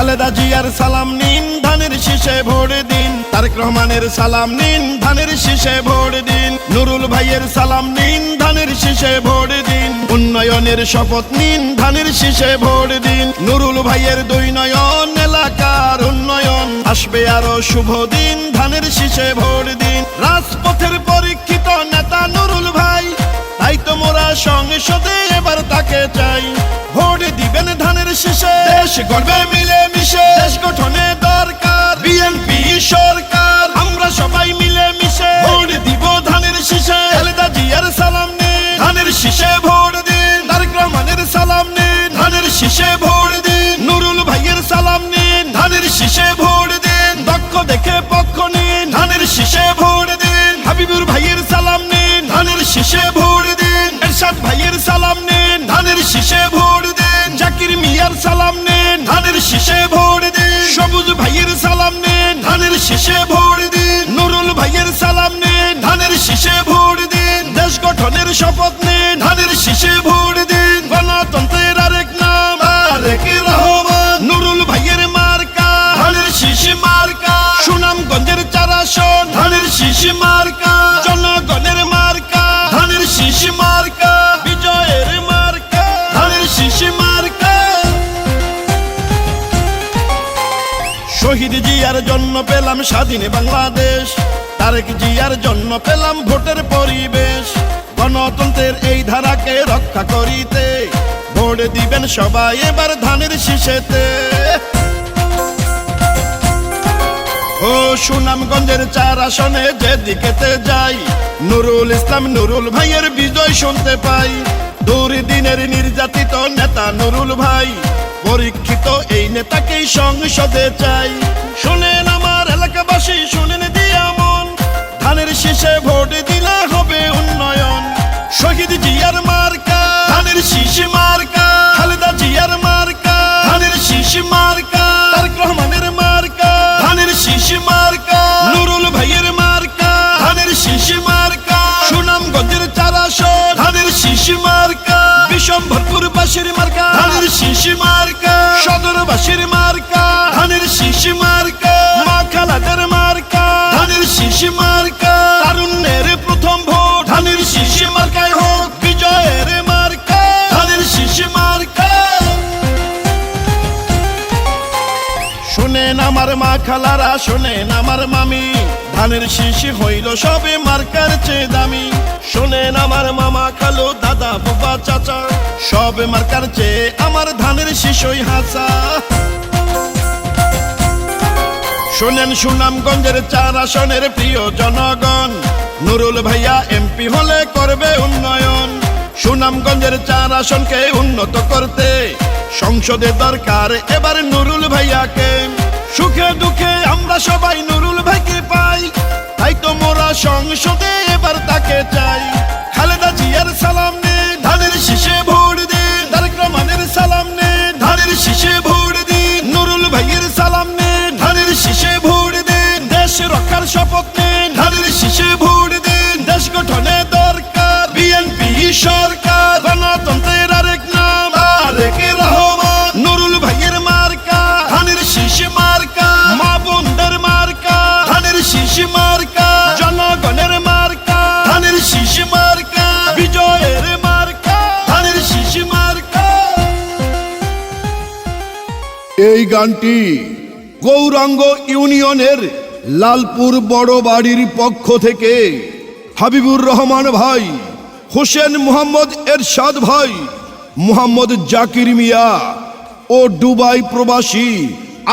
খালেদা জিয়ার সালাম নিন, ধানের শীষে ভোট দিন। তারেক রহমানের সালাম নিন, ধানের শীষে ভোট দিন। নুরুল ভাইয়ের সালাম নিন, ধানের শীষে ভোট দিন। উন্নয়নের শপথ নিন, ধানের শীষে ভোট দিন। নুরুল ভাইয়ের দুই নয়ন, এলাকার উন্নয়ন। আসবে আরো শুভ দিন, ধানের শীষে ভোট দিন। রাজপথের পরীক্ষিত নেতা নুরুল ভাই, তাই তো মোরা সংসদে এবার তাকে চাই। ভোট দিবেন ধানের শীষে, দেশ গড়বে মিলে মিশে। দেশ গঠনে দরকার বিএনপি সরকার, আমরা সবাই মিলে মিশে ভোট দিব ধানের শীষে। খালেদা জিয়ার সালাম নিন, ধানের শীষে ভোট দিন। তারেক রহমানের সালাম নিন, ধানের শীষে ভোট দিন। নুরুল ভাইয়ের সালাম নিন, ধানের শীষে ভোট দিন। দক্ষ দেখে পক্ষ নিন, ধানের শীষে ভোট দিন। হাবিবুর ভাইয়ের সালাম নিন, ধানের শীষে ভোট দিন। এরশাদ ভাইয়ের সালাম নিন, ধানের শীষে ভোট দিন। জাকির মিয়ার সালাম নিন, ধানের শীষে ভোট দিন। সবুজ ভাইয়ের সালাম নিন, ধানের শীষে ভোট দিন। নুরুল ভাইয়ের সালাম নিন, ধানের শীষে ভোট দিন। দেশ গঠনের শপথ নিন, ধানের শীষে ভোট দিন। গণতন্ত্রের আরেক নাম তারেক রহমান, নুরুল ভাইয়ের মার্কা ধানের শীষ মার্কা। সুনামগঞ্জের 4 আসন ধানের শীষ মার্কা। জনগণের মার্কা ধানের শীষ মার্কা। বিজয়ের মার্কা ধানের শীষ মার্কা। শহীদ জিয়ার জন্য পেলাম স্বাধীন বাংলাদেশ, তারেক জিয়ার জন্য পেলাম ভোটের পরিবেশ। গণতন্ত্রের এই ধারাকে রক্ষা করিতে ভোট দিবেন সবাই এবার ধানের শীষেতে। ও সুনামগঞ্জের 4 আসনে যেদিকেতে যাই, নুরুল ইসলাম নুরুল ভাইয়ের বিজয় শুনতে পাই। দুর্দিনের নির্যাতিত নেতা নুরুল ভাই, পরীক্ষিত এই নেতাকেই সংসদে চাই। শুনেন আমার এলাকাবাসী, শুনেন দিয়া মন, ধানের শীষে ভোট দিলে হবে উন্নয়ন। শহীদ জিয়ার মার্কা ধানের শীষ মার্কা। খালেদা জিয়ার মার্কা ধানের শীষ মার্কা। তারেক রহমানের মার্কা ধানের শীষ মার্কা। নুরুল ভাইয়ের মার্কা ধানের শীষ মার্কা। সুনামগঞ্জের 4 আসন ধানের শীষ মার্কা। বিশম্ভরপুরবাসীর মার্কা ধানের শীষ মার্কা। সদরবাসীর মার্কা ধানের শীষ মার্কা। মা খালাদের মার্কা ধানের শীষ মার্কা। তারুণ্যের প্রথম ভোট ধানের শীষ মার্কায় হোক, বিজয়ের মার্কা ধানের শীষ মার্কা। শোনেন আমার মা খালারা, শোনেন আমার মামি, ধানের শীষ হইল সবে মার্কার চেয়ে দামি। শোনেন আমার মামা খালু দাদা বুবা চাচা, সবে মার্কার চেয়ে আমার ধানের শীষই হাসা। শোনেন সুনামগঞ্জের 4 আসনের প্রিয় জনগণ, নুরুল ভাইয়া এমপি হলে করবে উন্নয়ন। সুনামগঞ্জের 4 আসনকে উন্নত করতে সংসদে দরকার এবার নুরুল ভাইয়াকে। সুখে দুঃখে আমরা সবাই নুরুল ভাইকে পাই, তাই তো মোরা সংসদে এবার তাকে চাই। খালেদা জিয়ার সালাম নিন, ধানের শীষে ভোট দিন। তারেক রহমানের সালাম নিন, ধানের শীষে ভোট দিন। নুরুল ভাইয়ের সালাম নিন, ধানের শীষে ভোট দিন। দেশ রক্ষার শপথ নিন, ধানের শীষে ভোট দিন। দেশ গঠনে দরকার বিএনপি সরকার। গণতন্ত্রের আরেক নাম তারেক রহমান, নুরুল ভাইয়ের মার্কা ধানের শীষ মার্কা। মা বোনদের মার্কা ধানের শীষ মার্কা। জনগণের মার্কা ধানের শীষ মার্কা। বিজয়ের মার্কা ধানের শীষ মার্কা। এই গানটি গৌরাঙ্গ ইউনিয়নের লালপুর বড় বাড়ির পক্ষ থেকে হাবিবুর রহমান ভাই, হোসেন মোহাম্মদ এরশাদ ভাই, মোহাম্মদ জাকির মিয়া ও দুবাই প্রবাসী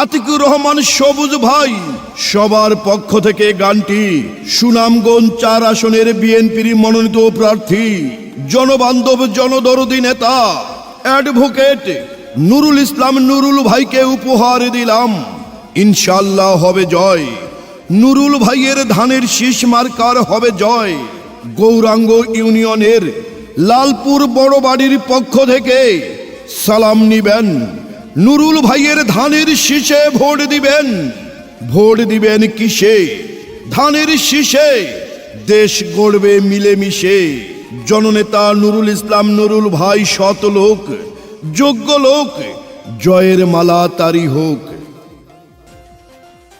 আতিকুর রহমান সবুজ ভাই, সবার পক্ষ থেকে গানটি সুনামগঞ্জ 4 আসনের বিএনপির মনোনীত প্রার্থী জনবান্ধব জনদরদী নেতা অ্যাডভোকেট নুরুল ইসলাম নুরুল ভাইকে উপহার দিলাম। ইনশাআল্লাহ হবে জয়, নুরুল ভাইয়ের ধানের শীষ মার্কার হবে জয়। গৌরাঙ্গ ইউনিয়নের লালপুর বড় বাড়ির পক্ষ থেকে সালাম নিবেন, নুরুল ভাইয়ের ধানের শীষে ভোট দিবেন। ভোট দিবেন কিসে? ধানের শীষে। দেশ গড়বে মিলেমিশে। জননেতা নুরুল ইসলাম নুরুল ভাই সৎ লোক, যোগ্য লোক, জয়ের মালা তারি হোক।